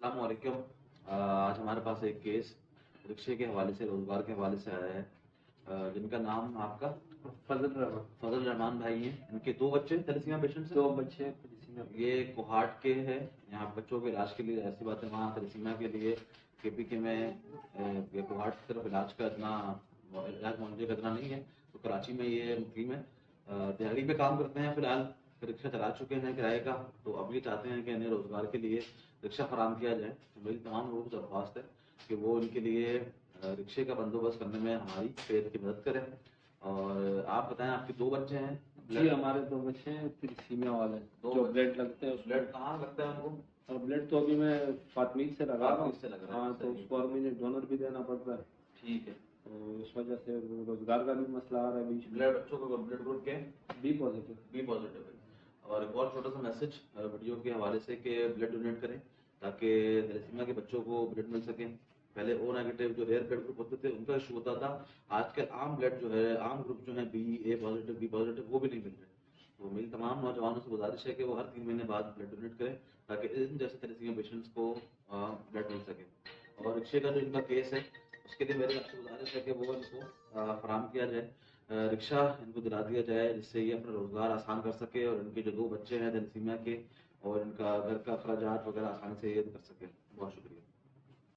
अस्सलाम वालेकुम। आज हमारे पास एक केस रिक्शे के हवाले से, रोजगार के हवाले से आया है, जिनका नाम आपका फजल रहमान भाई हैं। इनके दो बच्चे थैलेसीमिया पेशेंट से, दो बच्चे थैलेसीमिया। ये कोहाट के हैं। यहाँ बच्चों के इलाज के लिए, ऐसी बात है वहाँ थैलेसीमिया के लिए केपीके में कोहाट की तरफ इलाज का इतना मुआवजे का इतना नहीं है, तो कराची में ये मुकीम है। दिहाड़ी पे काम करते हैं फिलहाल, रिक्शा चला चुके हैं किराए का, तो अब ये चाहते हैं कि इन्हें रोजगार के लिए रिक्शा फराम किया जाए। तो मेरी तमाम लोगों से दरख्वास्त है कि वो इनके लिए रिक्शे का बंदोबस्त करने में हमारी पेट की मदद करें। और आप बताएं, आपके दो बच्चे हैं? जी, हमारे दो बच्चे हैं थैलेसीमिया वाले, जो ब्लड लगते हैं। ब्लड कहाँ लगता है उनको? और ब्लड तो अभी मैं फातमीद से लगा रहा से लग हूँ। रहा है। हाँ, तो उसको हर महीने डोनर भी देना पड़ता है। ठीक है। तो इस वजह से रोजगार का भी मसला आ रहा है बीच में। ब्लड बच्चों को ब्लड ग्रुप के बी पॉजिटिव। बी पॉजिटिव है। और एक और छोटा सा मैसेज वीडियो के हवाले से कि ब्लड डोनेट करें ताकि थैलेसीमिया के बच्चों को ब्लड मिल सके। पहले ओ नेगेटिव जो रेयर ब्लड ग्रुप होते थे उनका इशू होता था। आजकल आम ब्लड जो है, आम ग्रुप जो है बी ए पॉजिटिव बी पॉजिटिव, वो भी नहीं मिल रहे। तो मेरी तमाम नौजवानों से गुजारिश है कि वो हर 3 महीने बाद ब्लड डोनेट करें ताकि इन जैसे थैलेसीमिया पेशेंट्स को ब्लड मिल सके। और रिक्शे का जो इनका केस है, उसके लिए मेरी आपसे गुजारिश है कि वो इनको फराम किया जाए, रिक्शा इनको दिला दिया जाए, जिससे ये अपना रोजगार आसान कर सके और इनके जो दो बच्चे हैं थैलेसीमिया के, और इनका घर का अखराजात वगैरह आसानी से ये कर सके। बहुत शुक्रिया।